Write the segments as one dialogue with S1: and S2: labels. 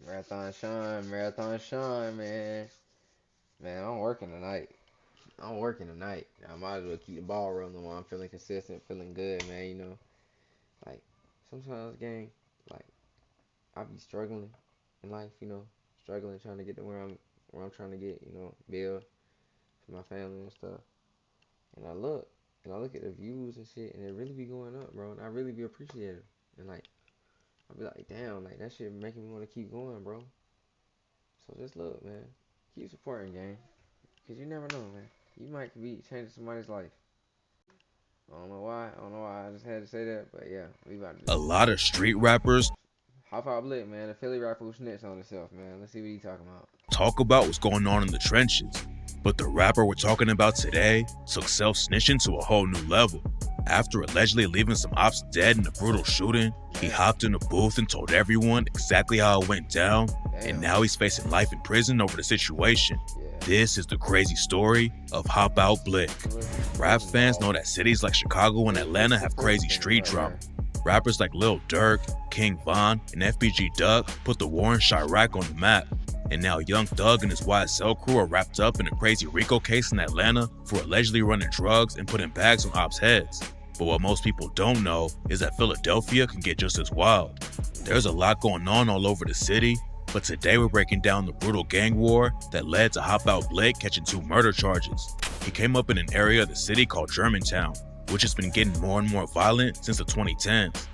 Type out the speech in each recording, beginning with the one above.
S1: Marathon Sean, man. Man, I'm working tonight. I might as well keep the ball rolling while I'm feeling consistent, feeling good, man. Like sometimes, gang, like I be struggling in life, struggling trying to get to where I'm trying to get, build for my family and stuff. And I look at the views and shit, and it really be going up, bro. And I really be appreciative. And like, I be like, damn, like that shit making me want to keep going, bro. So just look, man, keep supporting, gang, cause you never know, man. You might be changing somebody's life. I don't know why. I don't know why. I just had to say that, but yeah, we about to
S2: A
S1: do it.
S2: lot of street rappers
S1: Hopout Blick, man, the Philly rapper who snitched on himself, man. Let's see what he talking about.
S2: talk about what's going on in the trenches, but the rapper we're talking about today took self-snitching to a whole new level. After allegedly leaving some ops dead in a brutal shooting, he hopped in a booth and told everyone exactly how it went down, and
S1: Damn.
S2: now he's facing life in prison over the situation.
S1: Yeah.
S2: This is the crazy story of Hopout Blick. Rap fans know that cities like Chicago and Atlanta have crazy street drama. Rappers like Lil Durk, King Von, and FBG Duck put the war in Chirac on the map. And now Young Thug and his YSL crew are wrapped up in a crazy RICO case in Atlanta for allegedly running drugs and putting bags on ops' heads. But what most people don't know is that Philadelphia can get just as wild. There's a lot going on all over the city, but today we're breaking down the brutal gang war that led to Hopout Blick catching 2 murder charges. He came up in an area of the city called Germantown, which has been getting more and more violent since the 2010s.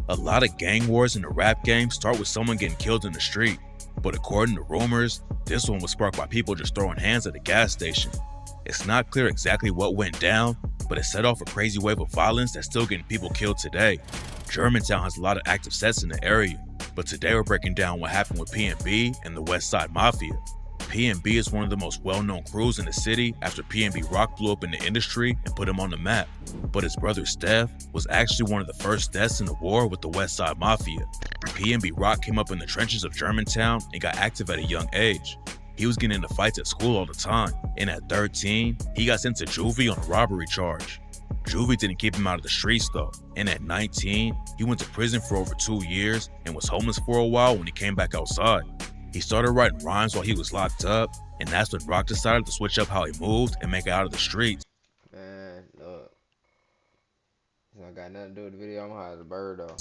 S2: A lot of gang wars in the rap game start with someone getting killed in the street, but according to rumors, this one was sparked by people just throwing hands at a gas station. It's not clear exactly what went down, but it set off a crazy wave of violence that's still getting people killed today. Germantown has a lot of active sets in the area, but today we're breaking down what happened with PNB and the West Side Mafia. PNB is one of the most well-known crews in the city after PNB Rock blew up in the industry and put him on the map. But his brother Steph was actually one of the first deaths in the war with the West Side Mafia. PNB Rock came up in the trenches of Germantown and got active at a young age. He was getting into fights at school all the time, and at 13, he got sent to juvie on a robbery charge. Juvie didn't keep him out of the streets though, and at 19, he went to prison for over 2 years and was homeless for a while when he came back outside. He started writing rhymes while he was locked up, and that's when Rock decided to switch up how he moved and make it out of the streets.
S1: Man, look. This don't got nothing to do with the video. I'm high as a bird, though.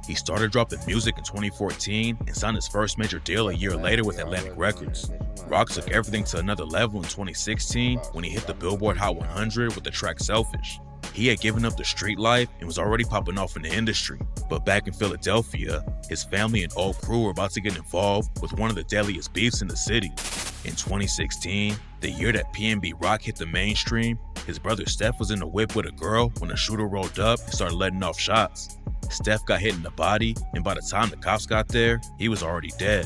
S2: He started dropping music in 2014 and signed his first major deal a year later with Atlantic Records. Rock took everything to another level in 2016 when he hit the Billboard Hot 100 with the track Selfish. He had given up the street life and was already popping off in the industry. But back in Philadelphia, his family and old crew were about to get involved with one of the deadliest beefs in the city. In 2016, the year that PNB Rock hit the mainstream, his brother Steph was in the whip with a girl when the shooter rolled up and started letting off shots. Steph got hit in the body, and by the time the cops got there, he was already dead.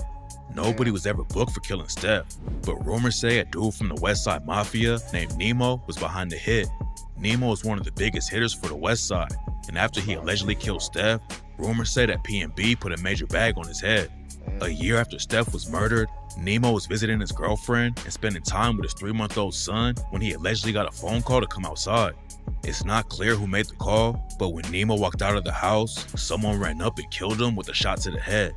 S2: Nobody was ever booked for killing Steph, but rumors say a dude from the West Side Mafia named Nemo was behind the hit. Nemo is one of the biggest hitters for the West Side, and after he allegedly killed Steph, rumors say that PNB put a major bag on his head. A year after Steph was murdered, Nemo was visiting his girlfriend and spending time with his 3-month-old son when he allegedly got a phone call to come outside. It's not clear who made the call, but when Nemo walked out of the house, someone ran up and killed him with a shot to the head.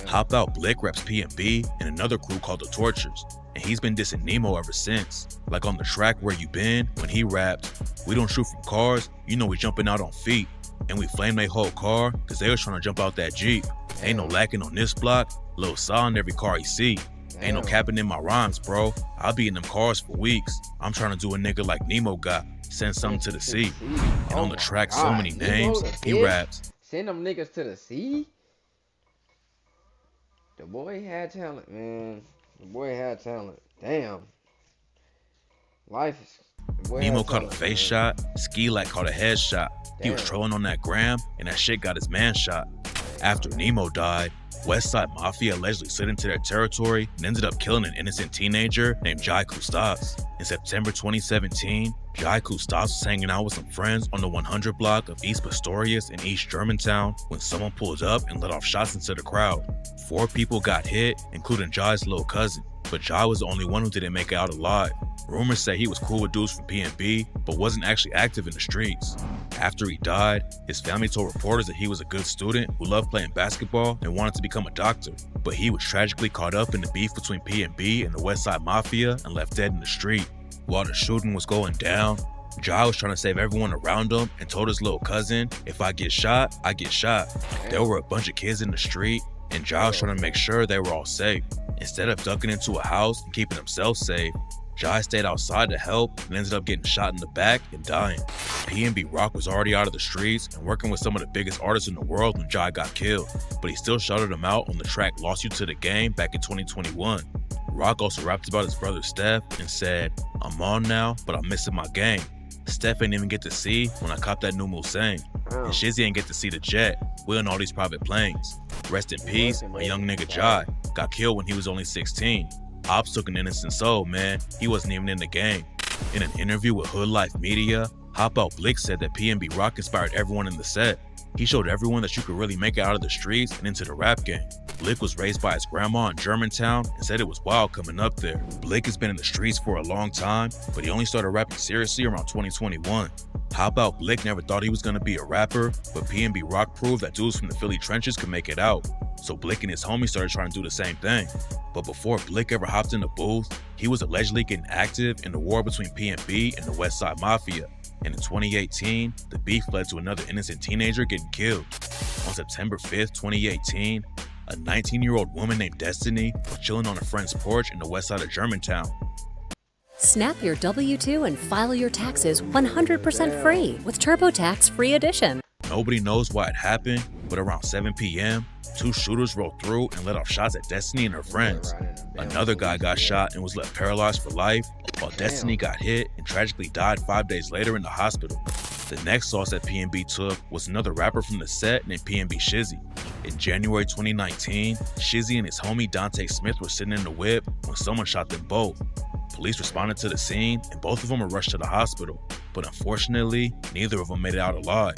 S2: Hopout Blick raps PNB and another crew called The Tortures, and he's been dissing Nemo ever since. Like on the track Where You Been, when he rapped, "We don't shoot from cars, you know we jumping out on feet. And we flame they whole car, cause they was trying to jump out that Jeep. Ain't no lacking on this block, Lil Saw in every car he see. Ain't no capping in my rhymes, bro. I'll be in them cars for weeks. I'm trying to do a nigga like Nemo got, send something to the sea." And on the track So Many Names, he raps,
S1: "Send them niggas to the sea." The boy had talent, man. The boy had talent. Damn. Life is.
S2: Nemo caught a face shot, Ski Like caught a headshot. He was
S1: Damn.
S2: trolling on that gram, and that shit got his man shot. After Nemo died, West Side Mafia allegedly slid into their territory and ended up killing an innocent teenager named Jai Kustas. In September 2017, Jai Kustas was hanging out with some friends on the 100 block of East Pastorius in East Germantown when someone pulled up and let off shots into the crowd. 4 people got hit, including Jai's little cousin, but Jai was the only one who didn't make it out alive. Rumors say he was cool with dudes from PNB, but wasn't actually active in the streets. After he died, his family told reporters that he was a good student who loved playing basketball and wanted to become a doctor, but he was tragically caught up in the beef between PNB and the Westside Mafia and left dead in the street. While the shooting was going down, Ja was trying to save everyone around him and told his little cousin, "If I get shot, I get shot." There were a bunch of kids in the street, and Ja was trying to make sure they were all safe. Instead of ducking into a house and keeping himself safe, Ja stayed outside to help and ended up getting shot in the back and dying. PNB Rock was already out of the streets and working with some of the biggest artists in the world when Ja got killed, but he still shouted him out on the track "Lost You to the Game" back in 2021. Rock also rapped about his brother Steph and said, "I'm on now, but I'm missing my game. Steph ain't even get to see when I cop that new Mulsanne. And Shizzy ain't get to see the jet. We on all these private planes. Rest in peace, my young nigga Jai. Got killed when he was only 16. Ops took an innocent soul, man. He wasn't even in the game." In an interview with Hood Life Media, Hopout Blick said that PNB Rock inspired everyone in the set. He showed everyone that you could really make it out of the streets and into the rap game. Blick was raised by his grandma in Germantown and said it was wild coming up there. Blick has been in the streets for a long time, but he only started rapping seriously around 2021. Hopout Blick never thought he was going to be a rapper, but PNB Rock proved that dudes from the Philly trenches could make it out. So Blick and his homies started trying to do the same thing. But before Blick ever hopped in the booth, he was allegedly getting active in the war between PNB and the Westside Mafia. And in 2018, the beef led to another innocent teenager getting killed. On September 5th, 2018, a 19-year-old woman named Destiny was chilling on a friend's porch in the west side of Germantown.
S3: Snap your W-2 and file your taxes 100% free with TurboTax Free Edition.
S2: Nobody knows why it happened, but around 7 p.m., two shooters rolled through and let off shots at Destiny and her friends. Another guy got shot and was left paralyzed for life, while Destiny got hit and tragically died 5 days later in the hospital. The next loss that PNB took was another rapper from the set named PNB Shizzy. In January 2019, Shizzy and his homie Dante Smith were sitting in the whip when someone shot them both. Police responded to the scene and both of them were rushed to the hospital, but unfortunately, neither of them made it out alive.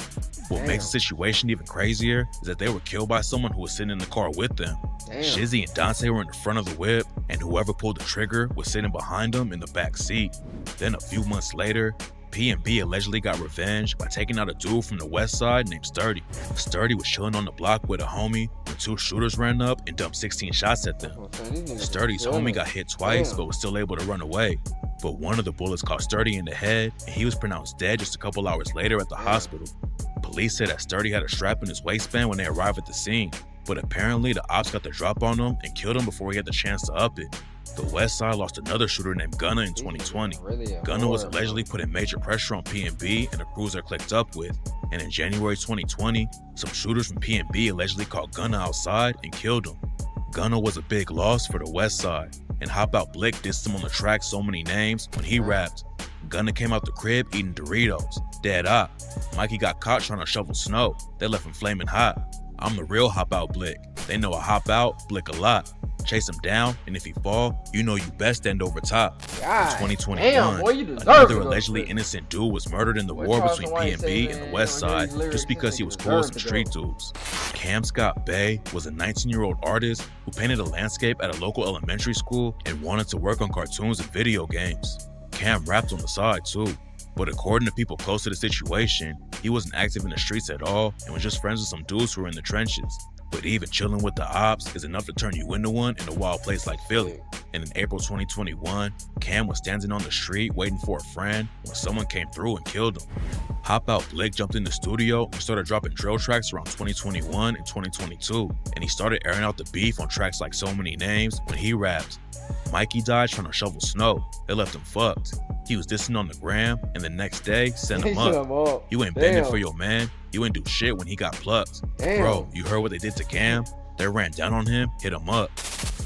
S2: What makes the situation even crazier is that they were killed by someone who was sitting in the car with them. Shizzy and Dante were in the front of the whip, and whoever pulled the trigger was sitting behind them in the back seat. Then a few months later, PNB allegedly got revenge by taking out a dude from the west side named Sturdy. Sturdy was chilling on the block with a homie when two shooters ran up and dumped 16 shots at them. Sturdy's homie got hit twice but was still able to run away. But one of the bullets caught Sturdy in the head and he was pronounced dead just a couple hours later at the hospital. Police said that Sturdy had a strap in his waistband when they arrived at the scene, but apparently the ops got the drop on him and killed him before he had the chance to up it. The West Side lost another shooter named Gunna in 2020. Gunna was allegedly putting major pressure on PNB and the crews they're clicked up with. And in January 2020, some shooters from PNB allegedly caught Gunna outside and killed him. Gunna was a big loss for the West Side, and Hopout Blick dissed him on the track So Many Names when he rapped, "Gunna came out the crib eating Doritos, dead op. Mikey got caught trying to shovel snow, they left him flaming hot. I'm the real Hopout Blick, they know I hop out, blick a lot. Chase him down, and if he fall, you know you best stand over top." In 2021, another allegedly innocent dude was murdered in the war between PNB and the West Side just because he was cool with some street dudes. Cam Scott Bay was a 19-year-old artist who painted a landscape at a local elementary school and wanted to work on cartoons and video games. Cam rapped on the side too, but according to people close to the situation, he wasn't active in the streets at all and was just friends with some dudes who were in the trenches. But even chilling with the ops is enough to turn you into one in a wild place like Philly. And in April 2021, Cam was standing on the street waiting for a friend when someone came through and killed him. Hopout Blick jumped in the studio and started dropping drill tracks around 2021 and 2022, and he started airing out the beef on tracks like So Many Names when he raps, "Mikey died trying to shovel snow, they left him fucked. He was dissing on the gram, and the next day, sent him up. You ain't bending for your man, you ain't do shit when he got plucked. Bro, you heard what they did to Cam? They ran down on him, hit him up."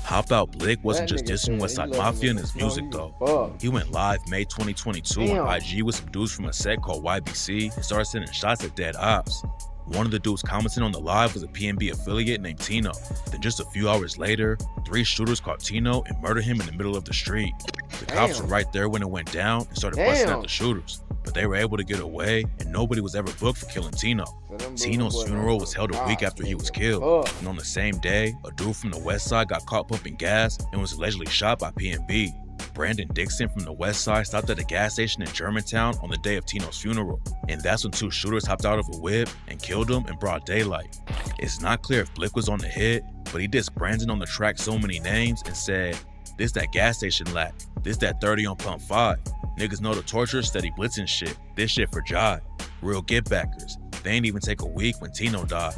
S2: Hopout Blick wasn't just dissing Westside Mafia in his music though. He went live May 2022 on IG with some dudes from a set called YBC and started sending shots at dead ops. One of the dudes commenting on the live was a PNB affiliate named Tino. Then just a few hours later, 3 shooters caught Tino and murdered him in the middle of the street. The cops were right there when it went down and started busting at the shooters, but they were able to get away and nobody was ever booked for killing Tino. Tino's funeral was held a week after he was killed, and on the same day, a dude from the West Side got caught pumping gas and was allegedly shot by PNB. Brandon Dixon from the West Side stopped at a gas station in Germantown on the day of Tino's funeral, and that's when two shooters hopped out of a whip and killed him in broad daylight. It's not clear if Blick was on the hit, but he dissed Brandon on the track so many names and said, "This that gas station lack, this that 30 on pump 5. Niggas know the torture, steady blitzing shit, this shit for Jai. Real get backers. They ain't even take a week when Tino died."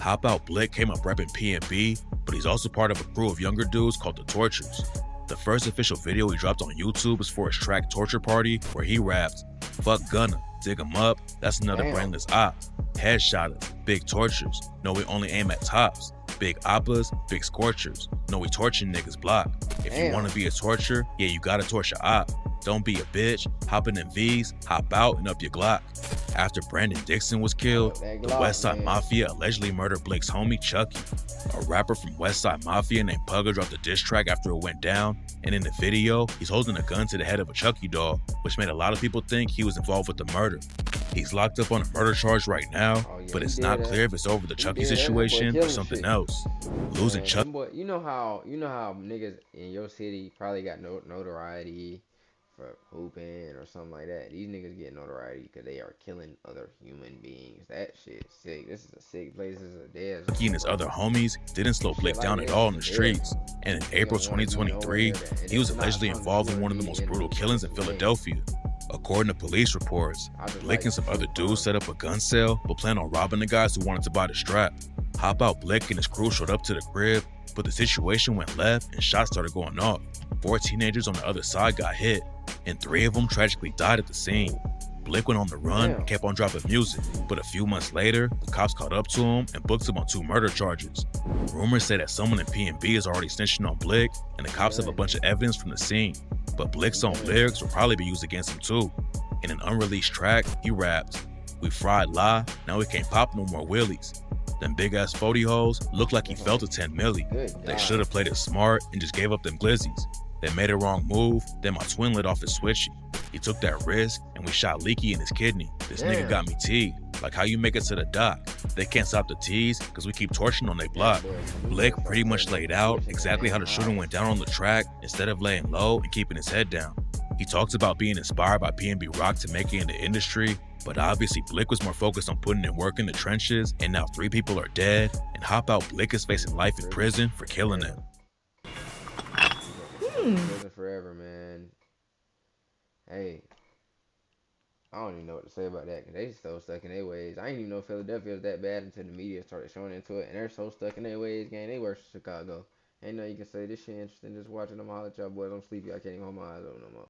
S2: Hopout Blick came up repping P&B, but he's also part of a crew of younger dudes called the Tortures. The first official video he dropped on YouTube is for his track Torture Party, where he raps, "Fuck Gunna, dig him up, that's another brainless op. Headshotter, big tortures, no we only aim at tops. Big oppas, big scorchers, no we torture niggas block. If you wanna be a torture, yeah you gotta torture op. Don't be a bitch, hopping in V's, hop out and up your Glock." After Brandon Dixon was killed, the Westside Mafia allegedly murdered Blick's homie Chucky. A rapper from Westside Mafia named Pugga dropped a diss track after it went down, and in the video, he's holding a gun to the head of a Chucky doll, which made a lot of people think he was involved with the murder. He's locked up on a murder charge right now, but it's not clear if it's over the Chucky situation or something else. Losing Chucky.
S1: You know how niggas in your city probably got notoriety for hooping or something like that. These niggas get notoriety because they are killing other human beings. That shit's sick. This is a sick place. This is a dead.
S2: Chucky and his other homies didn't slow Blick down at all in the streets, and in April 2023, he was allegedly involved in one of the most brutal killings in Philadelphia. According to police reports, Blick and some other dudes set up a gun sale but planned on robbing the guys who wanted to buy the strap. Hopout Blick and his crew showed up to the crib, but the situation went left and shots started going off. 4 teenagers on the other side got hit, and 3 of them tragically died at the scene. Blick went on the run and kept on dropping music, but a few months later, the cops caught up to him and booked him on 2 murder charges. Rumors say that someone in P&B is already snitching on Blick, and the cops have a bunch of evidence from the scene. But Blick's own lyrics will probably be used against him too. In an unreleased track, he raps, "We fried lie, now we can't pop no more wheelies. Them big ass 40 hoes look like he felt a 10 milli. They should have played it smart and just gave up them glizzies. They made a wrong move, then my twin lit off his switchy. He took that risk and we shot Leaky in his kidney. This nigga got me teed. Like how you make it to the dock. They can't stop the tease because we keep torching on they block." Blick pretty much laid out exactly how the shooting went down on the track instead of laying low and keeping his head down. He talks about being inspired by P&B Rock to make it in the industry, but obviously Blick was more focused on putting in work in the trenches, and now 3 people are dead, and Hopout Blick is facing life in prison for killing them.
S1: Prison forever, man. Hey, I don't even know what to say about that because they so stuck in their ways. I didn't even know Philadelphia was that bad until the media started showing into it, and they're so stuck in their ways, gang. They worse than Chicago. Ain't no you can say this shit interesting. Just watching them holler at y'all boys. I'm sleepy. I can't even hold my eyes open no more.